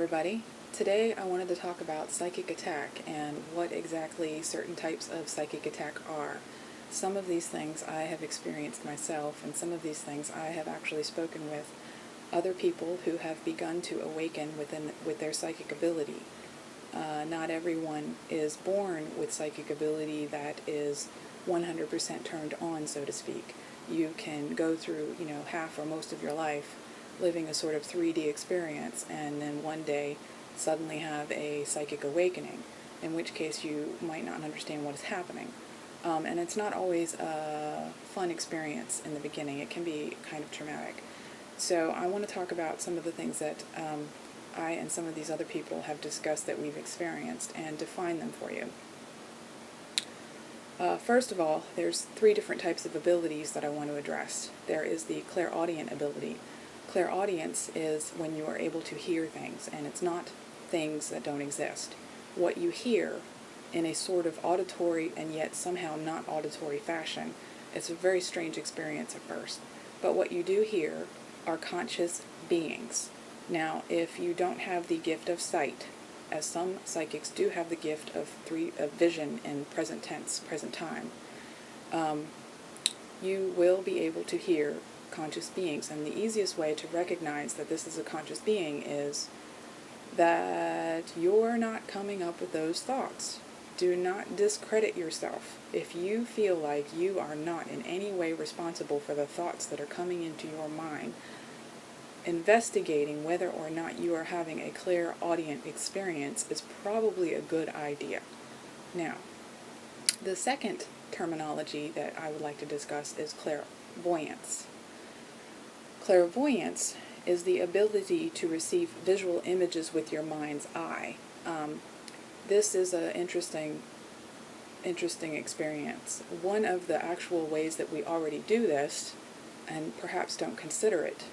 everybody. Today I wanted to talk about psychic attack and what exactly certain types of psychic attack are. Some of these things I have experienced myself, and some of these things I have actually spoken with other people who have begun to awaken with their psychic ability. Not everyone is born with psychic ability that is 100% turned on, so to speak. You can go through, half or most of your life living a sort of 3D experience, and then one day suddenly have a psychic awakening, in which case you might not understand what is happening. And it's not always a fun experience in the beginning. It can be kind of traumatic. So I want to talk about some of the things that I and some of these other people have discussed that we've experienced and define them for you. First of all, there's 3 different types of abilities that I want to address. There is the clairaudient ability. Clairaudience is when you are able to hear things, and it's not things that don't exist. What you hear in a sort of auditory and yet somehow not auditory fashion. It's a very strange experience at first. But what you do hear are conscious beings. Now, if you don't have the gift of sight, as some psychics do have the gift of vision in present tense, present time, you will be able to hear conscious beings. And the easiest way to recognize that this is a conscious being is that you're not coming up with those thoughts. Do not discredit yourself. If you feel like you are not in any way responsible for the thoughts that are coming into your mind, investigating whether or not you are having a clairaudient experience is probably a good idea. Now, the second terminology that I would like to discuss is clairvoyance. Clairvoyance is the ability to receive visual images with your mind's eye. This is an interesting experience. One of the actual ways that we already do this, and perhaps don't consider it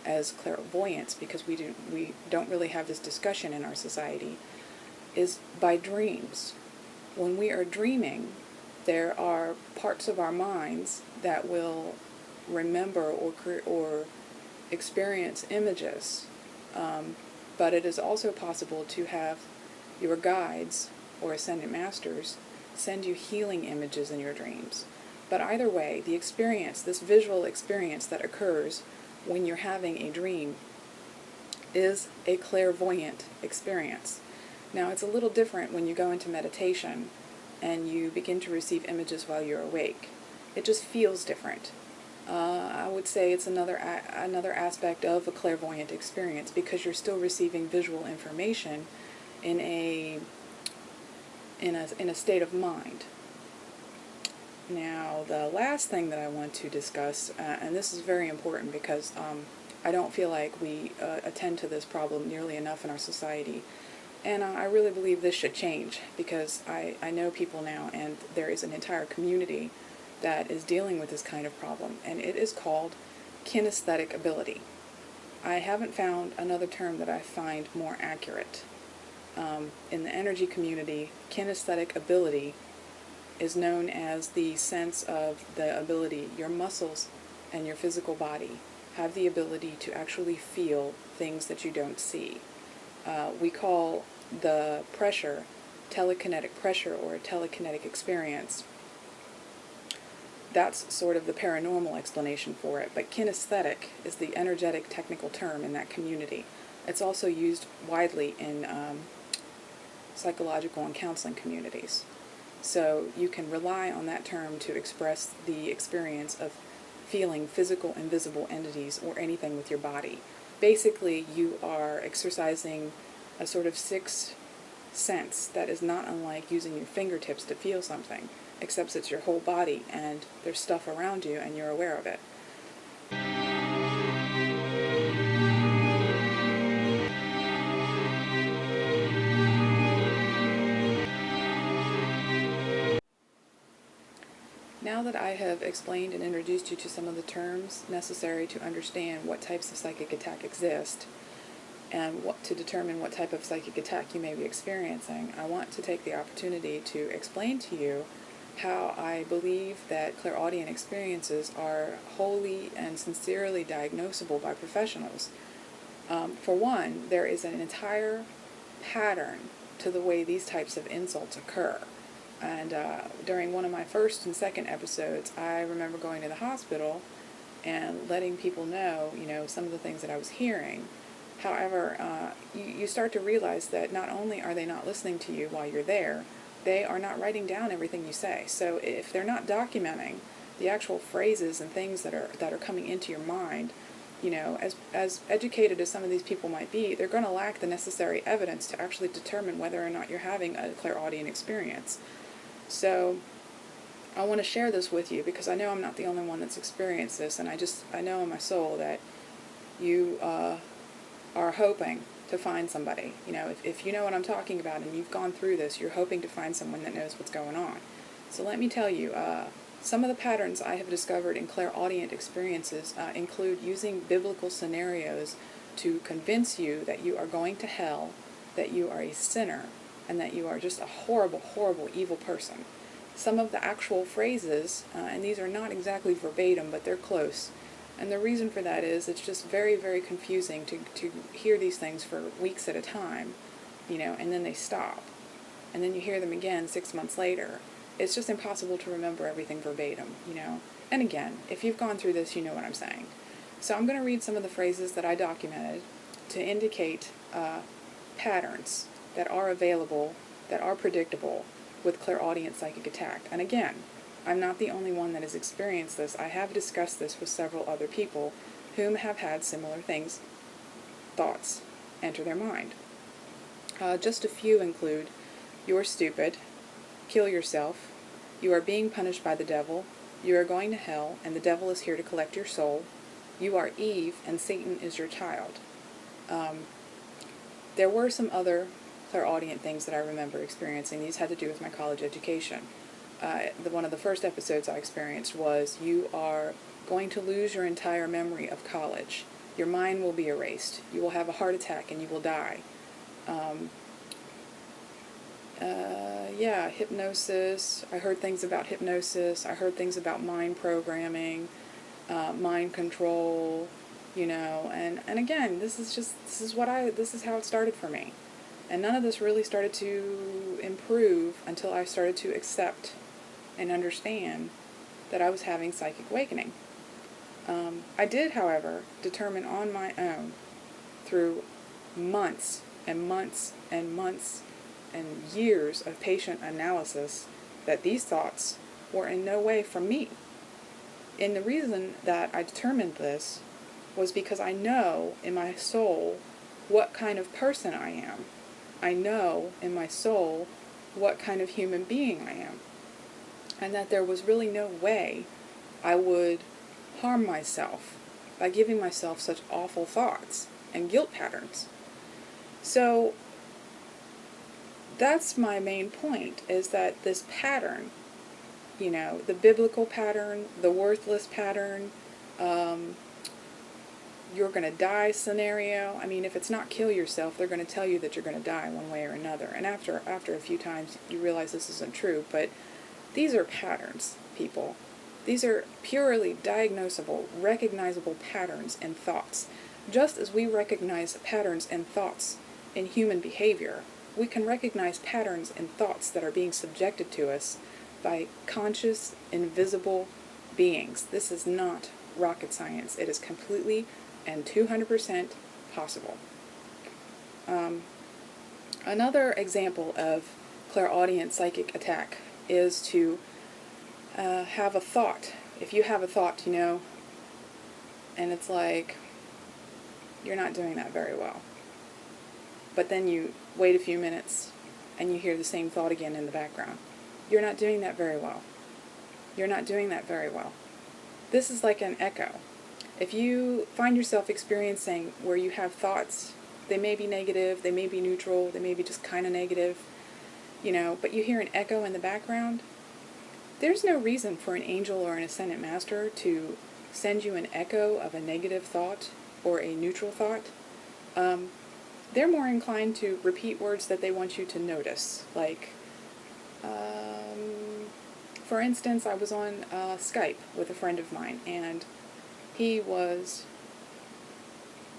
as clairvoyance because we don't really have this discussion in our society, is by dreams. When we are dreaming, there are parts of our minds that will remember or experience images, but it is also possible to have your guides or ascended masters send you healing images in your dreams. But either way, the experience, this visual experience that occurs when you're having a dream, is a clairvoyant experience. Now, it's a little different when you go into meditation and you begin to receive images while you're awake. It just feels different. I would say it's another aspect of a clairvoyant experience because you're still receiving visual information in a state of mind. Now, the last thing that I want to discuss, and this is very important because I don't feel like we attend to this problem nearly enough in our society, and I really believe this should change because I know people now, and there is an entire community that is dealing with this kind of problem, and it is called kinesthetic ability. I haven't found another term that I find more accurate. In the energy community, kinesthetic ability is known as the sense of the ability, your muscles and your physical body have the ability to actually feel things that you don't see. We call the pressure telekinetic pressure or a telekinetic experience. That's sort of the paranormal explanation for it, but kinesthetic is the energetic technical term in that community. It's also used widely in psychological and counseling communities. So you can rely on that term to express the experience of feeling physical invisible entities or anything with your body. Basically, you are exercising a sort of sixth sense that is not unlike using your fingertips to feel something, except it's your whole body and there's stuff around you and you're aware of it. Now that I have explained and introduced you to some of the terms necessary to understand what types of psychic attack exist and to determine what type of psychic attack you may be experiencing, I want to take the opportunity to explain to you how I believe that clairaudient experiences are wholly and sincerely diagnosable by professionals. For one, there is an entire pattern to the way these types of insults occur. And during one of my first and second episodes, I remember going to the hospital and letting people know, some of the things that I was hearing. However, you start to realize that not only are they not listening to you while you're there, they are not writing down everything you say. So if they're not documenting the actual phrases and things that are coming into your mind, as educated as some of these people might be, they're going to lack the necessary evidence to actually determine whether or not you're having a clairaudient experience. So I want to share this with you because I know I'm not the only one that's experienced this, and I know in my soul that you are hoping to find somebody. If you know what I'm talking about and you've gone through this, you're hoping to find someone that knows what's going on. So let me tell you, some of the patterns I have discovered in clairaudient experiences include using biblical scenarios to convince you that you are going to hell, that you are a sinner, and that you are just a horrible, horrible, evil person. Some of the actual phrases, and these are not exactly verbatim, but they're close. And the reason for that is it's just very, very confusing to hear these things for weeks at a time, and then they stop. And then you hear them again 6 months later. It's just impossible to remember everything verbatim, And again, if you've gone through this, you know what I'm saying. So I'm going to read some of the phrases that I documented to indicate patterns that are available, that are predictable with clairaudient psychic attack. And again, I'm not the only one that has experienced this. I have discussed this with several other people whom have had similar thoughts, enter their mind. Just a few include, "You're stupid," "Kill yourself," "You are being punished by the devil," "You are going to hell, and the devil is here to collect your soul," "You are Eve, and Satan is your child." There were some other clairaudient things that I remember experiencing. These had to do with my college education. One of the first episodes I experienced was, "You are going to lose your entire memory of college. Your mind will be erased. You will have a heart attack and you will die." Hypnosis. I heard things about hypnosis. I heard things about mind programming, mind control, and again, this is how it started for me. And none of this really started to improve until I started to accept and understand that I was having psychic awakening. I did, however, determine on my own through months and months and months and years of patient analysis that these thoughts were in no way from me. And the reason that I determined this was because I know in my soul what kind of person I am. I know in my soul what kind of human being I am. And that there was really no way I would harm myself by giving myself such awful thoughts and guilt patterns. So that's my main point, is that this pattern, the biblical pattern, the worthless pattern, you're going to die scenario. I mean, if it's not kill yourself, they're going to tell you that you're going to die one way or another. And after a few times, you realize this isn't true. But these are patterns, people. These are purely diagnosable, recognizable patterns and thoughts. Just as we recognize patterns and thoughts in human behavior, we can recognize patterns and thoughts that are being subjected to us by conscious, invisible beings. This is not rocket science. It is completely and 200% possible. Another example of clairaudient psychic attack is to have a thought. If you have a thought, and it's like, you're not doing that very well. But then you wait a few minutes and you hear the same thought again in the background. You're not doing that very well. You're not doing that very well. This is like an echo. If you find yourself experiencing where you have thoughts, they may be negative, they may be neutral, they may be just kind of negative, but you hear an echo in the background, there's no reason for an angel or an ascendant master to send you an echo of a negative thought or a neutral thought. They're more inclined to repeat words that they want you to notice. Like, for instance, I was on Skype with a friend of mine, and he was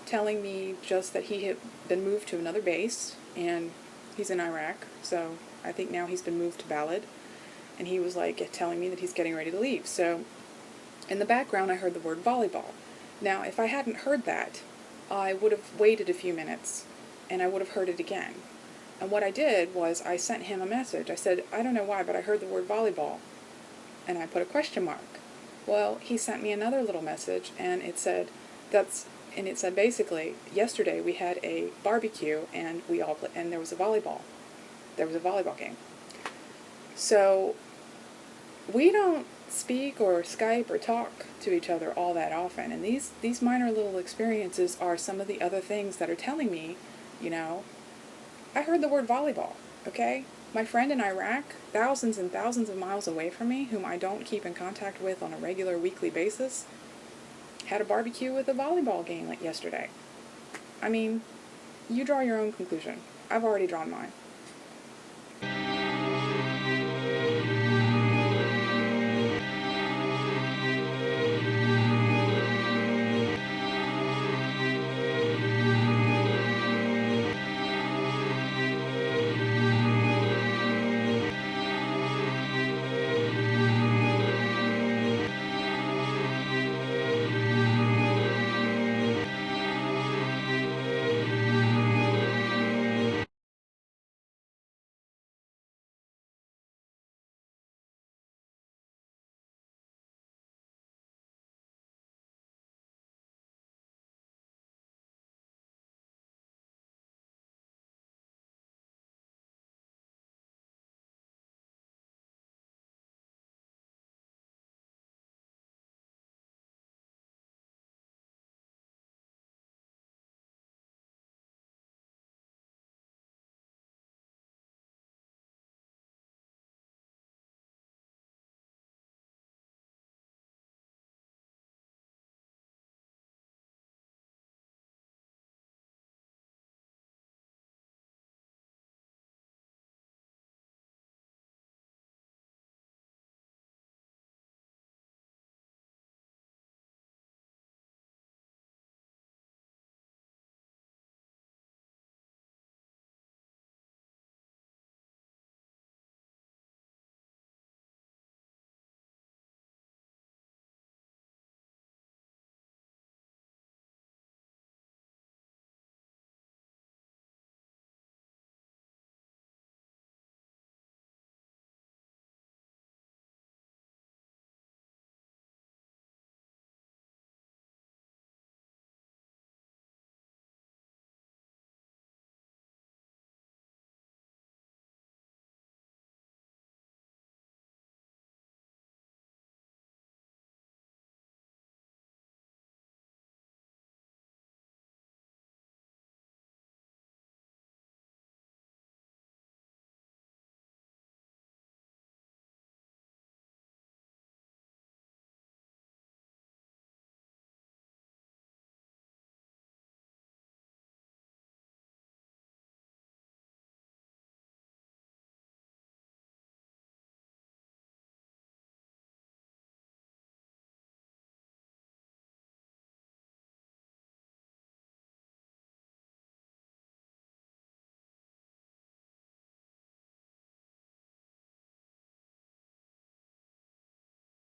telling me just that he had been moved to another base, and he's in Iraq, so I think now he's been moved to Balad, and he was like telling me that he's getting ready to leave. So in the background I heard the word volleyball. Now if I hadn't heard that, I would have waited a few minutes and I would have heard it again. And what I did was I sent him a message. I said, I don't know why, but I heard the word volleyball. And I put a question mark. Well, he sent me another little message, and it said, basically, yesterday we had a barbecue, and and there was a volleyball. There was a volleyball game. So we don't speak or Skype or talk to each other all that often, and these minor little experiences are some of the other things that are telling me, I heard the word volleyball, okay? My friend in Iraq, thousands and thousands of miles away from me, whom I don't keep in contact with on a regular weekly basis, had a barbecue with a volleyball game like yesterday. I mean, you draw your own conclusion. I've already drawn mine.